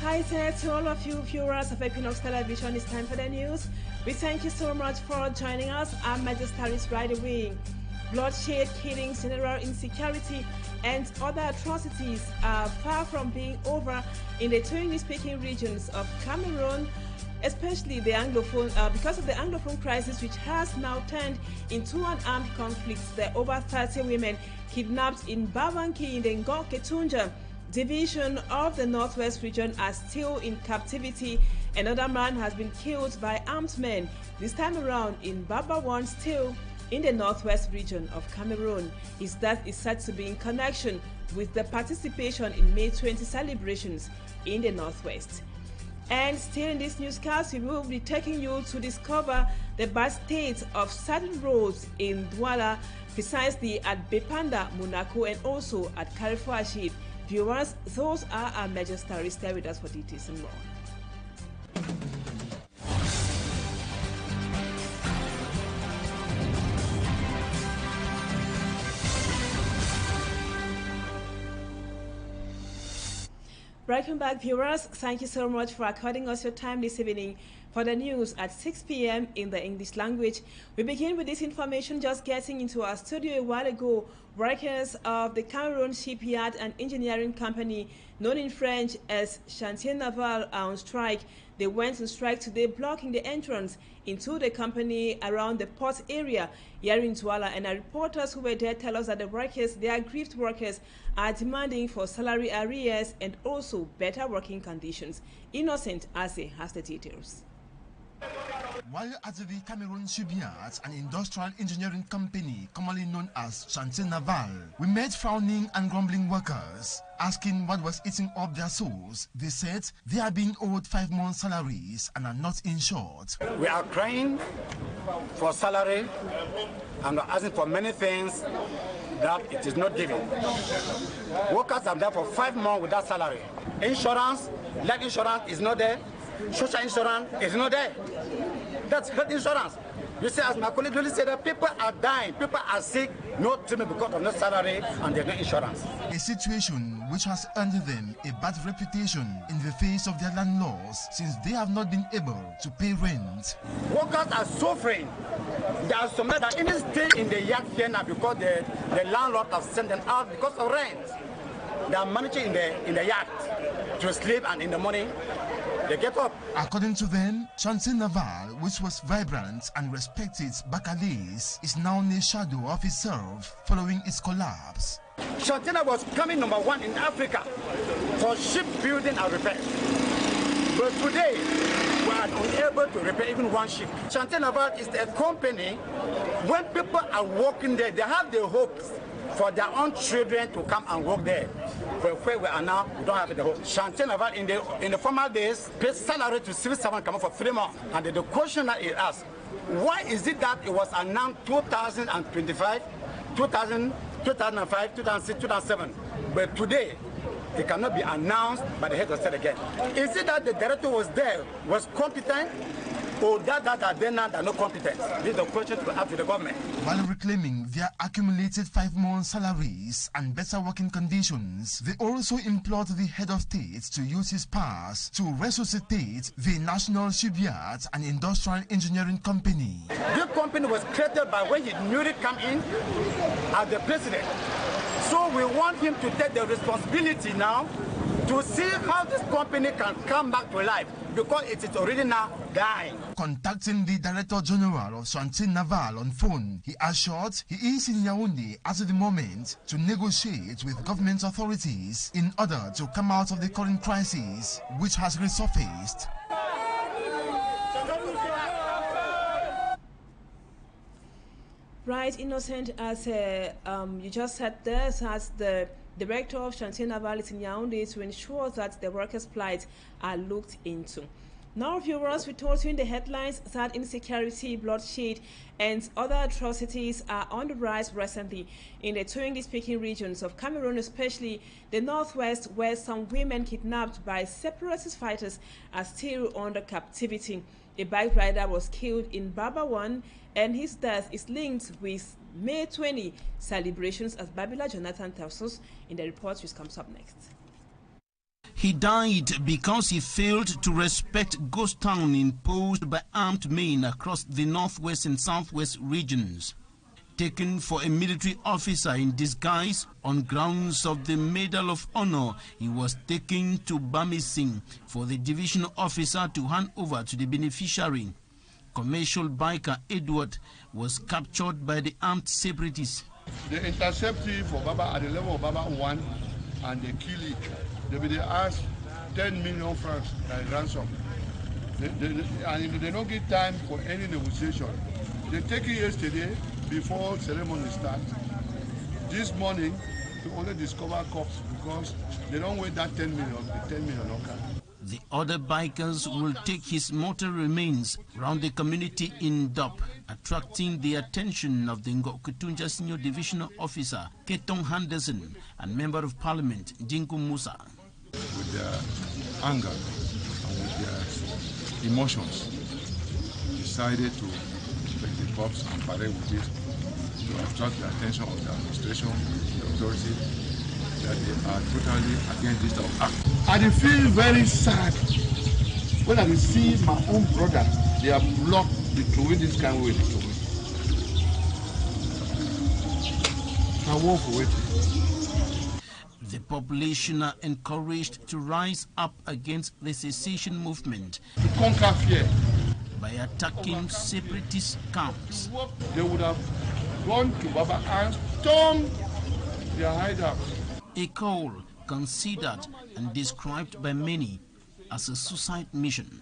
Hi there to all of you viewers of Equinoxe Television. It's time for the news. We thank you so much for joining us. I'm Magistrates right away. Bloodshed, killings, general insecurity, and other atrocities are far from being over in the English-speaking regions of Cameroon, especially the Anglophone, because of the Anglophone crisis, which has now turned into an armed conflict. There are over 30 women kidnapped in Babanki in the Ngoketunja division of the Northwest region are still in captivity. Another man has been killed by armed men, this time around in Babawan, still in the Northwest region of Cameroon. His death is said to be in connection with the participation in May 20 celebrations in the Northwest. And still in this newscast, we will be taking you to discover the bad state of certain roads in Douala, precisely at Bepanda, Monaco, and also at Carrefour. Viewers, those are our major stories. Stay with us for details and more. Welcome back, viewers. Thank you so much for according us your time this evening for the news at 6 p.m. in the English language. We begin with this information just getting into our studio a while ago. Workers of the Cameroon Shipyard and Engineering Company, known in French as Chantier Naval, are on strike. They went on strike today, blocking the entrance into the company around the port area here in Douala. And our reporters who were there tell us that the workers, the aggrieved workers, are demanding for salary arrears and also better working conditions. Innocent Ase has the details. While at the Cameroon Shipyard, an industrial engineering company commonly known as Chantier Naval, we met frowning and grumbling workers. Asking what was eating up their souls, they said they are being owed 5 months' salaries and are not insured. We are crying for salary and are asking for many things that it is not given. Workers are there for 5 months without salary. Insurance, life insurance is not there. Social insurance is not there. That's health insurance. You see, as my colleague really said, that people are dying, people are sick, no treatment because of no salary and there's no insurance. A situation which has earned them a bad reputation in the face of their landlords since they have not been able to pay rent. Workers are suffering. There are some that even stay in the yard here now because the landlord has sent them out because of rent. They are managing in the yard to sleep, and in the morning they get up. According to them, Chantier Naval, which was vibrant and respected back at days, is now in a shadow of itself following its collapse. Chantier Naval was coming #1 in Africa for shipbuilding and repair. But today, we are unable to repair even one ship. Chantier Naval is a company, when people are working there, they have the hopes for their own children to come and work there. But where we are now, we don't have the hope. Chantier Naval in the former days paid salary to civil servants come for 3 months. And the question that is asked, why is it that it was announced 2025, 2005, 2006, 2007, but today it cannot be announced by the head of state again? Is it that the director was there, was competent, or that are there now that are not competent? This is the question to ask to the government. While reclaiming their accumulated 5 months' salaries and better working conditions, they also implored the head of state to use his powers to resuscitate the National Shipyard and Industrial Engineering Company. This company was created by when he newly came in as the president. So we want him to take the responsibility now to see how this company can come back to life, because it is already now dying. Contacting the Director General of Chantier Naval on phone, he assured he is in Yaoundé at the moment to negotiate with government authorities in order to come out of the current crisis, which has resurfaced. Right, Innocent, as you just said there, as the Director of Chantier Naval is in Yaoundé to ensure that the workers' plight are looked into. Now, viewers, we told you in the headlines that insecurity, bloodshed, and other atrocities are on the rise recently in the two English-speaking regions of Cameroon, especially the Northwest, where some women kidnapped by separatist fighters are still under captivity. A bike rider was killed in Babawan, and his death is linked with May 20 celebrations, as Babila Jonathan tells us in the report which comes up next. He died because he failed to respect ghost town imposed by armed men across the northwest and southwest regions. Taken for a military officer in disguise on grounds of the Medal of Honor, he was taken to Bamising for the divisional officer to hand over to the beneficiary. Commercial biker Edward was captured by the armed separatists. They intercept him for Baba at the level of Baba 1 and they kill it. They ask 10 million francs as ransom. And they don't give time for any negotiation. They take it yesterday before ceremony starts. This morning, we only discover corpse because they don't weigh that 10 million, the 10 million okay. The other bikers will take his mortal remains around the community in Dop, attracting the attention of the Ngokutunja Senior Divisional Officer Ketong Henderson and Member of Parliament Jingu Musa. With their anger and with their emotions, decided to take the corpse and parade with it to attract the attention of the administration, the authority, that they are totally against this type of act. I feel very sad when I see my own brother, they are blocked to win this kind of way. I walk with it. The population are encouraged to rise up against the secession movement to conquer fear by attacking separatist camps. They would have gone to Baba and stormed their hideout. A call considered and described by many as a suicide mission.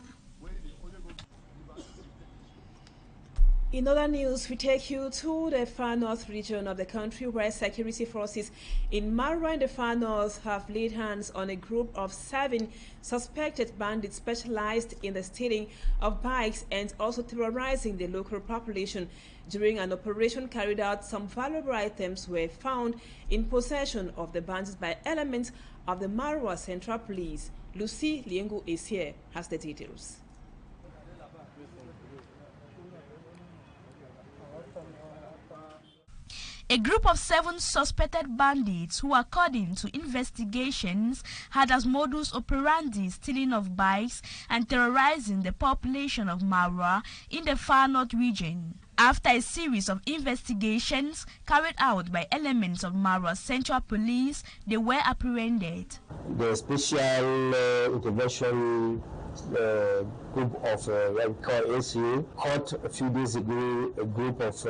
In other news, we take you to the far north region of the country where security forces in Marwa in the far north have laid hands on a group of 7 suspected bandits specialized in the stealing of bikes and also terrorizing the local population. During an operation carried out, some valuable items were found in possession of the bandits by elements of the Marwa Central Police. Lucy Liengu is here, has the details. A group of 7 suspected bandits who, according to investigations, had as modus operandi stealing of bikes and terrorizing the population of Marwa in the far north region. After a series of investigations carried out by elements of Marwa Central Police, they were apprehended. The special intervention group of what we call ACU caught a few days ago a group of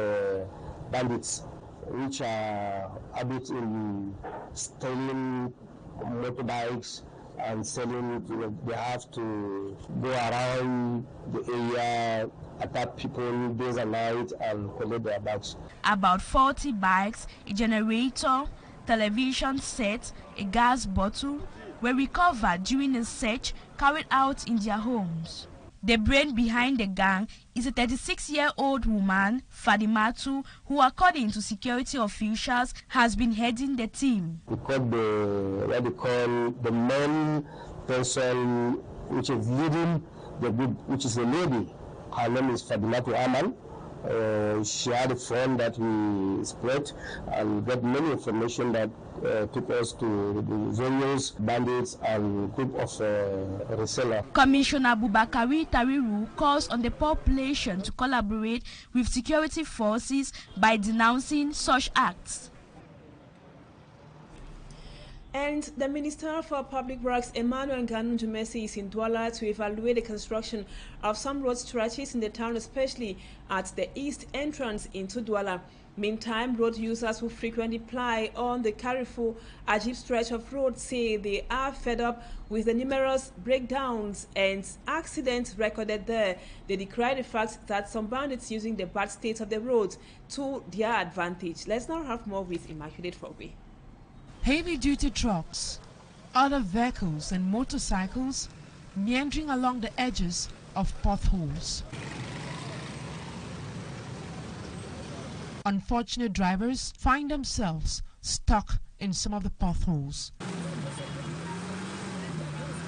bandits which are habit in stealing motorbikes and selling. They have to go around the area, attack people days and night and collect their bikes. About 40 bikes, a generator, television set, a gas bottle were recovered during a search carried out in their homes. The brain behind the gang is a 36-year-old woman, Fadimatu, who, according to security officials, has been heading the team. We caught what they call the main person which is leading the group, which is a lady. Her name is Fadimatu Aman. She had a phone that we spread and got many information that took us to the various bandits and group of resellers. Commissioner Bubakari Tariru calls on the population to collaborate with security forces by denouncing such acts. And the Minister for Public Works, Emmanuel Ganunjumesi, is in Douala to evaluate the construction of some road stretches in the town, especially at the east entrance into Douala. Meantime, road users who frequently ply on the Carrefour Ajib stretch of road say they are fed up with the numerous breakdowns and accidents recorded there. They decry the fact that some bandits using the bad state of the roads to their advantage. Let's now have more with Immaculate Fogwe. Heavy-duty trucks, other vehicles and motorcycles meandering along the edges of potholes. Unfortunate drivers find themselves stuck in some of the potholes.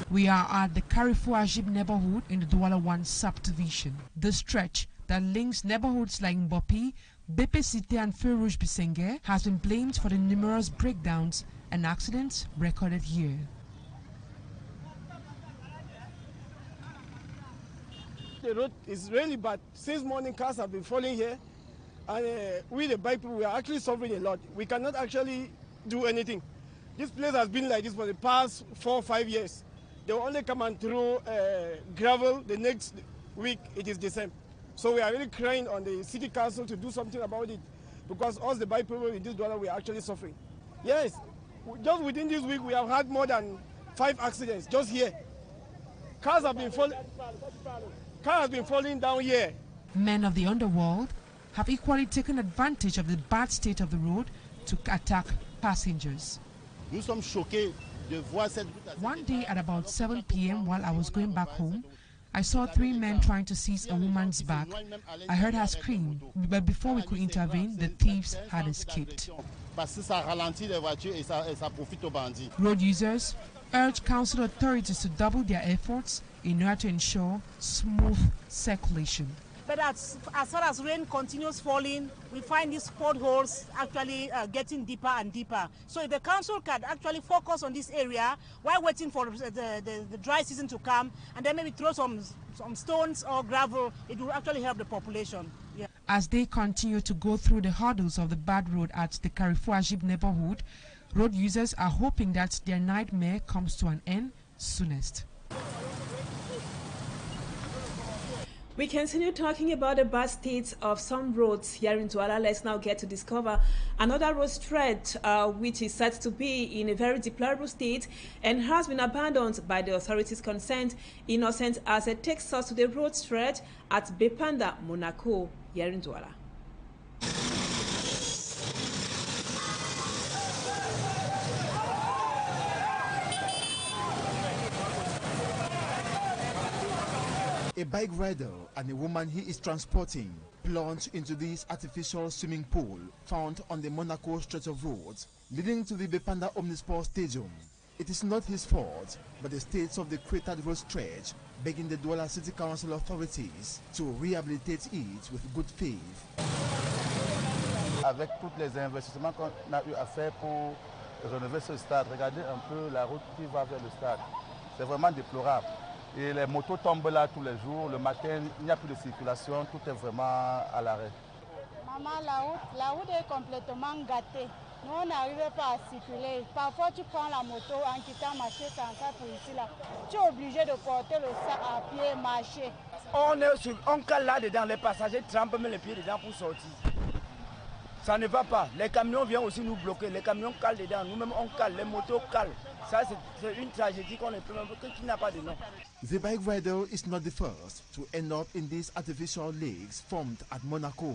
We are at the Carrefour Ajib neighborhood in the Douala 1 subdivision. The stretch that links neighborhoods like Mbopi, Bepe Cité and Ferouj Bisenge has been blamed for the numerous breakdowns and accidents recorded here. The road is really bad. Since morning, cars have been falling here. And we, the bike people, we are actually suffering a lot. We cannot actually do anything. This place has been like this for the past 4 or 5 years. They will only come and throw gravel. The next week, it is the same. So we are really crying on the city council to do something about it. Because us, the bike people in this Douala, we are actually suffering. Yes, just within this week, we have had more than 5 accidents just here. Cars have been falling down here. Men of the underworld have equally taken advantage of the bad state of the road to attack passengers. One day at about 7 p.m. while I was going back home, I saw 3 men trying to seize a woman's bag. I heard her scream, but before we could intervene, the thieves had escaped. Road users urge council authorities to double their efforts in order to ensure smooth circulation. But as far as rain continues falling, we find these potholes actually getting deeper and deeper. So if the council can actually focus on this area while waiting for the dry season to come, and then maybe throw some stones or gravel, it will actually help the population. Yeah. As they continue to go through the hurdles of the bad road at the Carrefour-Ajib neighborhood, road users are hoping that their nightmare comes to an end soonest. We continue talking about the bad state of some roads here in Douala. Let's now get to discover another road stretch which is said to be in a very deplorable state and has been abandoned by the authorities concerned. Innocent as it takes us to the road stretch at Bepanda, Monaco, here in Douala. A bike rider and a woman he is transporting plunged into this artificial swimming pool found on the Monaco stretch of roads leading to the Bepanda Omnisport Stadium. It is not his fault, but the states of the cratered road stretch begging the Douala City Council authorities to rehabilitate it with good faith. Avec tous les investissements qu'on a eu à faire pour rénover ce stade, regardez un peu la route qui va vers le stade. C'est vraiment déplorable. Et les motos tombent là tous les jours. Le matin, il n'y a plus de circulation, tout est vraiment à l'arrêt. Maman, la route est complètement gâtée. Nous, on n'arrive pas à circuler. Parfois, tu prends la moto en quittant marcher sans ça pour ici là. Tu es obligé de porter le sac à pied, marcher. On cale là-dedans, les passagers trempent les pieds dedans pour sortir. Ça ne va pas. Les camions viennent aussi nous bloquer. Les camions calent dedans. Nous-mêmes, on cale. Les motos calent. Ça, c'est une tragédie qu'on ne peut même pas, qui n'a pas de nom. The bike rider is not the first to end up in these artificial lakes formed at Monaco.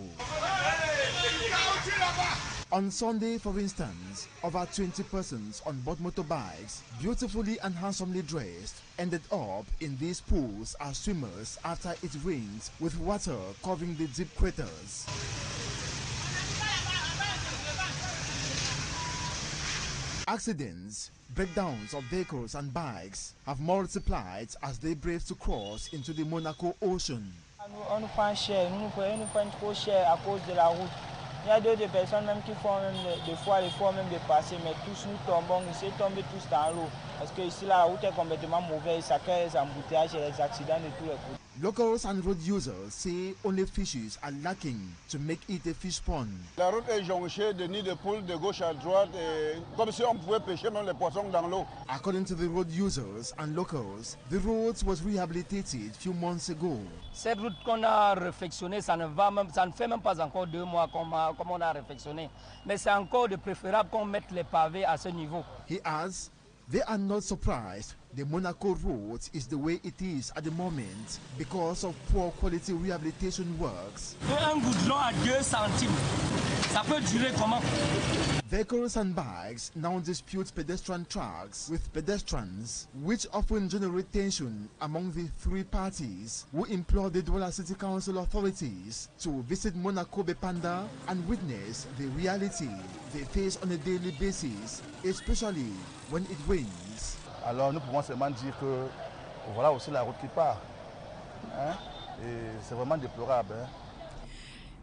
On Sunday, for instance, over 20 persons on board motorbikes, beautifully and handsomely dressed, ended up in these pools as swimmers after it rains with water covering the deep craters. Accidents, breakdowns of vehicles and bikes have multiplied as they brave to cross into the Monaco Ocean. On nous prend cher, nous prend trop cher à cause de la route. Il y a d'autres personnes même qui font même des fois l'effort même de passer, mais tous nous tombons, ils se tombent tous dans l'eau. Parce que ici la route est complètement mauvaise, ça crée les embouteillages et les accidents de tous les côtés. Locals and road users say only fishes are lacking to make it a fish pond. La route est jonchée de nids de poules de gauche à droite, comme si on pouvait pêcher même les poissons dans l'eau. According to the road users and locals, the road was rehabilitated a few months ago. Cette route qu'on a réfectionnée, ça ne fait même pas encore 2 mois comme on a réfectionné. Mais c'est encore de préférable qu'on mette les pavés à ce niveau. He adds, they are not surprised the Monaco road is the way it is at the moment because of poor quality rehabilitation works. Un goudron à 2 centimes, ça peut durer comment? Vehicles and bikes now dispute pedestrian tracks with pedestrians, which often generate tension among the 3 parties who implore the Douala City Council authorities to visit Monaco Bepanda and witness the reality they face on a daily basis, especially when it rains. Alors nous pouvons seulement dire que voilà aussi la route qui part. Hein? Et c'est vraiment déplorable. Hein?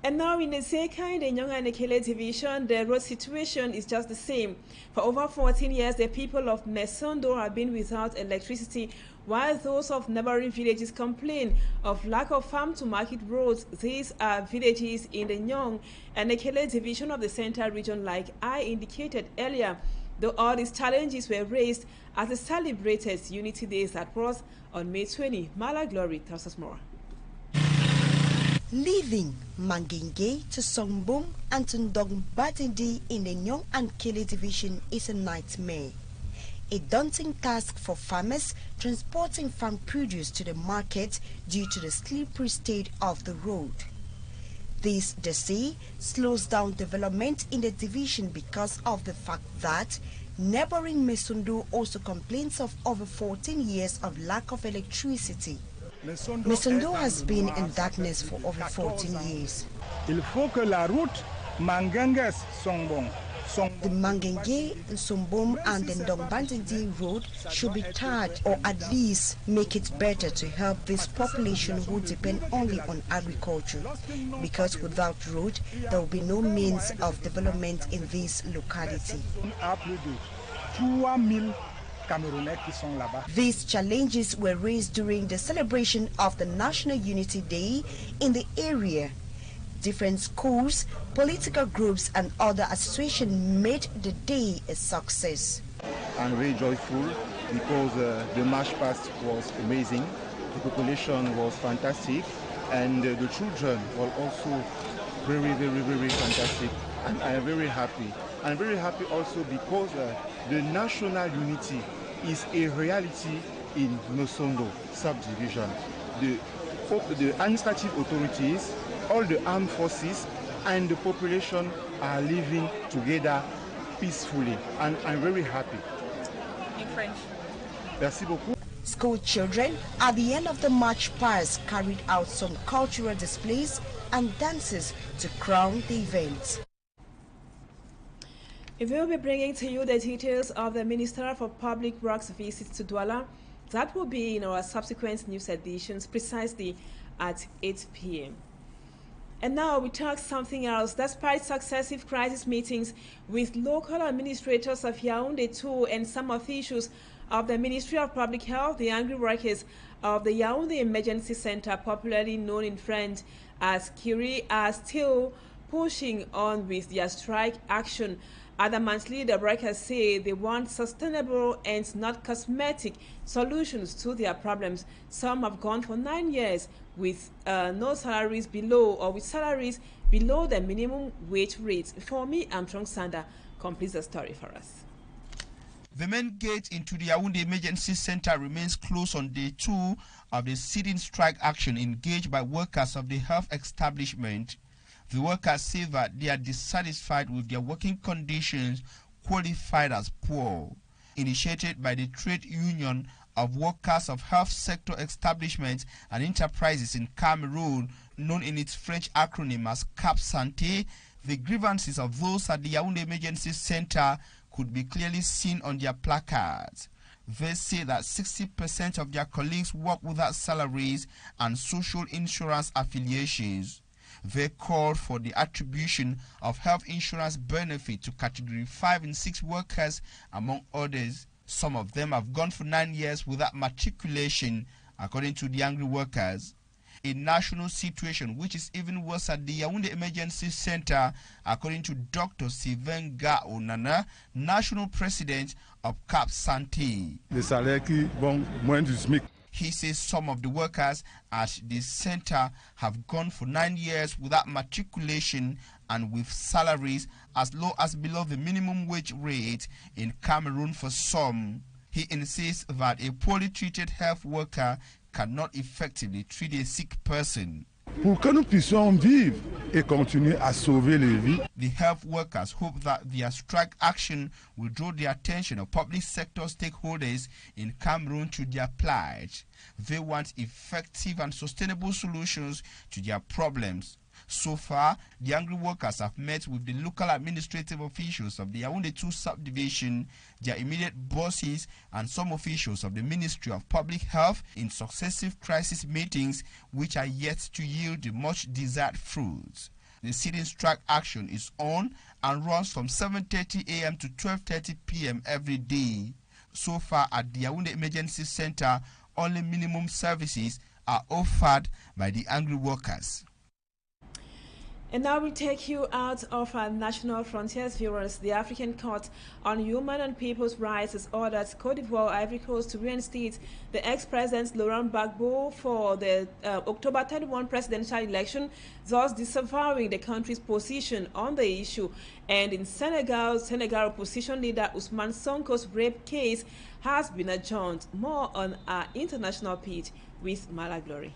And now in the Seka, in the Nyonga and Ekele division, the road situation is just the same. For over 14 years, the people of Mesondo have been without electricity, while those of neighboring villages complain of lack of farm-to-market roads. These are villages in the Nyong and Ekele division of the Central region, like I indicated earlier. Though all these challenges were raised at the celebrated Unity Days that was on May 20. Mala Glory tells us more. Leaving Mangenge to Songbong and to Ndong Batindi in the Nyong and Kele division is a nightmare. A daunting task for farmers transporting farm produce to the market due to the slippery state of the road. This, they say, slows down development in the division because of the fact that neighboring Mesondo also complains of over 14 years of lack of electricity. Mesondo has been in darkness for over 14 years. Il faut que la route Mangenge-Songbong. The Mangenge, Sombom and the Ndongbantindi road should be tarred or at least make it better to help this population who depend only on agriculture. Because without road, there will be no means of development in this locality. These challenges were raised during the celebration of the National Unity Day in the area. Different schools, political groups and other associations made the day a success. I'm very joyful because the march past was amazing, the population was fantastic, and the children were also very fantastic, and I am very happy. I'm very happy also because the national unity is a reality in Nosondo subdivision. The administrative authorities, all the armed forces and the population are living together peacefully, and I'm very happy. In French. Merci beaucoup. School children at the end of the march past carried out some cultural displays and dances to crown the event. We will be bringing to you the details of the Minister for Public Works visit to Douala. That will be in our subsequent news editions, precisely at 8 p.m. And now we talk something else. Despite successive crisis meetings with local administrators of Yaoundé 2 and some officials of the Ministry of Public Health, the angry workers of the Yaoundé Emergency Center, popularly known in French as Kiri, are still pushing on with their strike action. Adamantly, the workers say they want sustainable and not cosmetic solutions to their problems. Some have gone for 9 years with no salaries below, or with salaries below the minimum wage rates. For me, Armstrong Sander completes the story for us. The main gate into the Yaoundé Emergency Center remains closed on day 2 of the sit-in strike action engaged by workers of the health establishment. The workers say that they are dissatisfied with their working conditions, qualified as poor. Initiated by the Trade Union of Workers of Health Sector Establishments and Enterprises in Cameroon, known in its French acronym as Cap Santé, the grievances of those at the Yaoundé Emergency Center could be clearly seen on their placards. They say that 60% of their colleagues work without salaries and social insurance affiliations. They called for the attribution of health insurance benefit to Category 5 and 6 workers, among others. Some of them have gone for 9 years without matriculation, according to the angry workers. A national situation which is even worse at the Yaoundé Emergency Center, according to Dr. Sylvain Onana, National President of Cap Santé. Les salaires qui vont moins du SMIC. He says some of the workers at the center have gone for 9 years without matriculation and with salaries as low as below the minimum wage rate in Cameroon for some. He insists that a poorly treated health worker cannot effectively treat a sick person. Pour que nous puissions vivre et continuer à sauver les vies. The health workers hope that their strike action will draw the attention of public sector stakeholders in Cameroon to their plight. They want effective and sustainable solutions to their problems. So far, the angry workers have met with the local administrative officials of the Yaoundé 2 subdivision, their immediate bosses, and some officials of the Ministry of Public Health in successive crisis meetings, which are yet to yield the much desired fruits. The sit-in strike action is on and runs from 7:30 a.m. to 12:30 p.m. every day. So far at the Yaoundé Emergency Center, only minimum services are offered by the angry workers. And now we take you out of our national frontiers, viewers. The African Court on Human and People's Rights has ordered Côte d'Ivoire, Ivory Coast to reinstate the ex-president Laurent Gbagbo for the October 31 presidential election, thus disavowing the country's position on the issue. And in Senegal, opposition leader Ousmane Sonko's rape case has been adjourned. More on our international pitch with Mala Glory.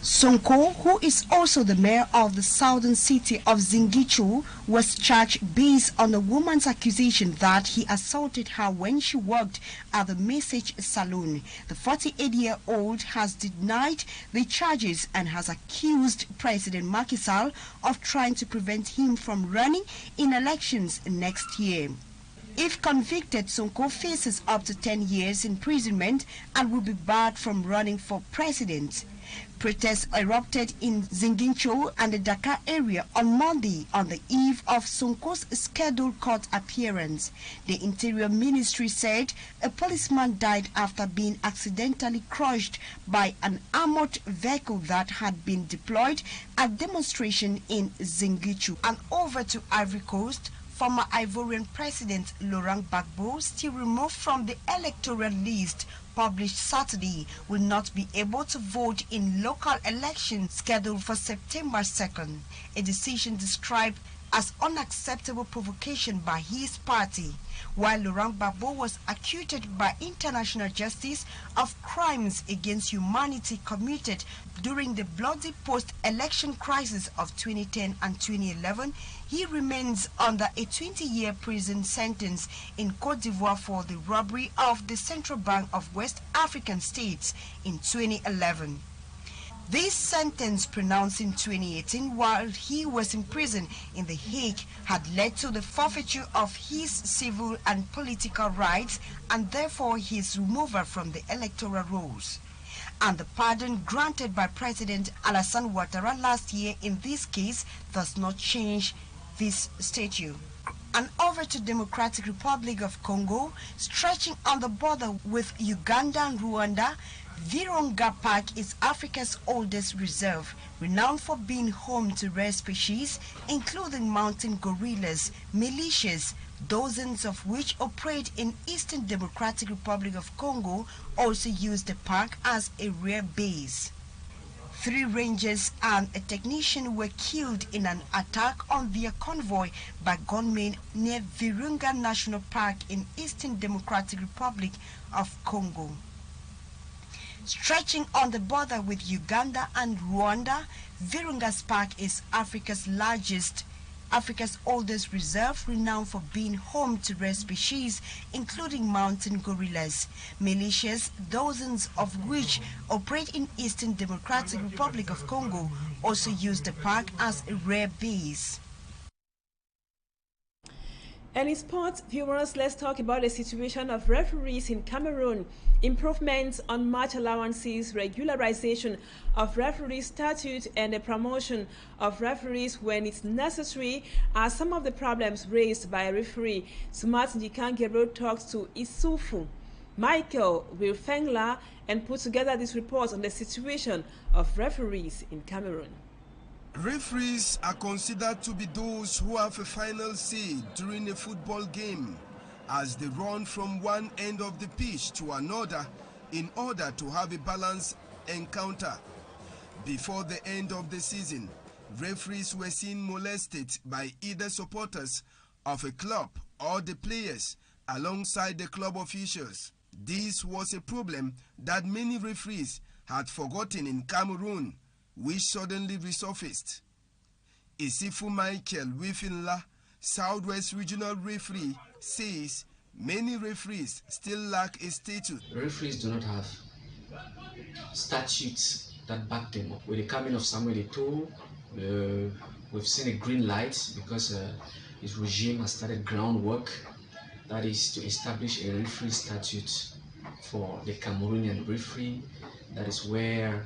Sonko, who is also the mayor of the southern city of Ziguinchor, was charged based on a woman's accusation that he assaulted her when she worked at the massage salon. The 48-year-old has denied the charges and has accused President Macky Sall of trying to prevent him from running in elections next year. If convicted, Sonko faces up to 10 years imprisonment and will be barred from running for president. Protests erupted in Ziguinchor and the Dakar area on Monday on the eve of Sonko's scheduled court appearance. The Interior Ministry said a policeman died after being accidentally crushed by an armored vehicle that had been deployed at demonstration in Ziguinchor. And over to Ivory Coast. Former Ivorian President Laurent Gbagbo, still removed from the electoral list published Saturday, will not be able to vote in local elections scheduled for September 2nd, a decision described as unacceptable provocation by his party. While Laurent Gbagbo was accused by international justice of crimes against humanity committed during the bloody post-election crisis of 2010 and 2011, he remains under a 20-year prison sentence in Côte d'Ivoire for the robbery of the Central Bank of West African States in 2011. This sentence, pronounced in 2018 while he was in prison in The Hague, had led to the forfeiture of his civil and political rights and therefore his removal from the electoral rolls. And the pardon granted by President Alassane Ouattara last year in this case does not change this statute. And over to Democratic Republic of Congo, stretching on the border with Uganda and Rwanda, Virunga Park is Africa's oldest reserve, renowned for being home to rare species, including mountain gorillas, militias, dozens of which operate in Eastern Democratic Republic of Congo, also use the park as a rare base. 3 rangers and a technician were killed in an attack on their convoy by gunmen near Virunga National Park in Eastern Democratic Republic of Congo. Stretching on the border with Uganda and Rwanda, Virunga's Park is Africa's oldest reserve, renowned for being home to rare species, including mountain gorillas. Militias, dozens of which operate in Eastern Democratic Republic of Congo, also use the park as a rare base. And in sports, viewers, let's talk about the situation of referees in Cameroon. Improvements on match allowances, regularization of referee statute, and the promotion of referees when it's necessary are some of the problems raised by referee Smart Njikangero talks to Isufu. Michael Wilfengla and put together this report on the situation of referees in Cameroon. Referees are considered to be those who have a final say during a football game as they run from one end of the pitch to another in order to have a balanced encounter. Before the end of the season, referees were seen molested by either supporters of a club or the players alongside the club officials. This was a problem that many referees had forgotten in Cameroon, which suddenly resurfaced. Isifu Michael Wifinla, Southwest Regional Referee, says many referees still lack a statute. Referees do not have statutes that back them up. With the coming of Samuel Eto'o, we've seen a green light because his regime has started groundwork, that is to establish a referee statute for the Cameroonian referee. That is where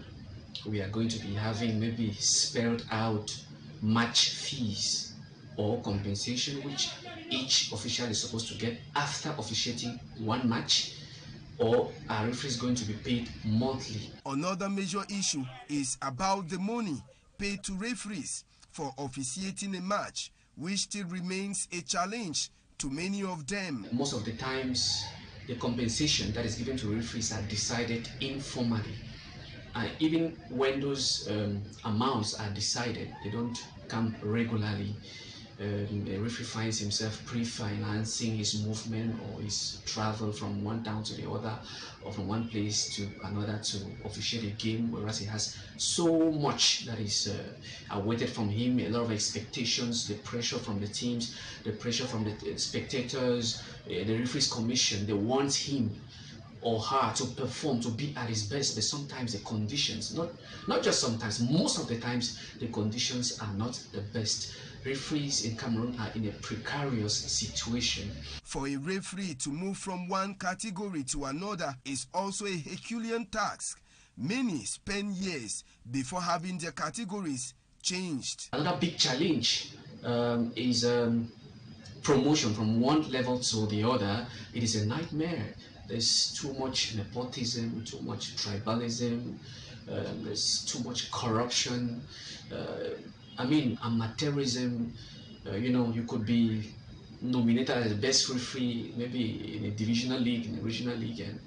we are going to be having maybe spelled out match fees or compensation which each official is supposed to get after officiating one match. or are referees going to be paid monthly? Another major issue is about the money paid to referees for officiating a match, which still remains a challenge to many of them. Most of the times, the compensation that is given to referees are decided informally. Even when those amounts are decided, they don't come regularly. The referee finds himself pre-financing his movement or his travel from one town to the other, or from one place to another to officiate a game, whereas he has so much that is awaited from him, a lot of expectations, the pressure from the teams, the pressure from the spectators, the referees commission. They want him or her to perform, to be at his best, but sometimes the conditions, not just sometimes, most of the times the conditions are not the best. Referees in Cameroon are in a precarious situation. For a referee to move from one category to another is also a Herculean task. Many spend years before having their categories changed. Another big challenge is promotion from one level to the other. It is a nightmare. There's too much nepotism, too much tribalism, there's too much corruption. Amateurism. You could be nominated as the best referee, maybe in a divisional league, in a regional league, and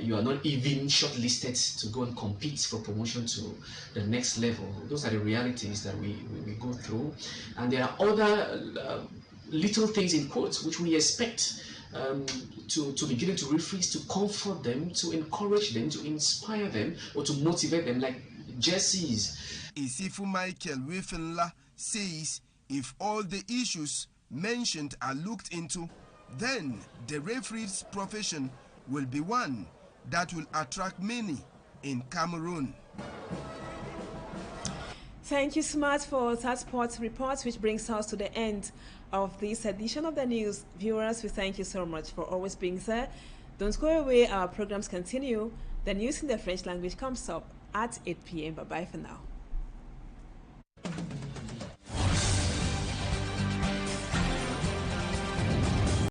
you are not even shortlisted to go and compete for promotion to the next level. Those are the realities that we go through. And there are other little things in quotes which we expect to be given to referees, to comfort them, to encourage them, to inspire them, or to motivate them, like jerseys. Isifu Michael Wifenla says if all the issues mentioned are looked into, then the referee's profession will be one that will attract many in Cameroon. Thank you so much for that sports report, which brings us to the end of this edition of the news. Viewers, we thank you so much for always being there. Don't go away, our programs continue. The news in the French language comes up at 8 p.m. Bye-bye for now.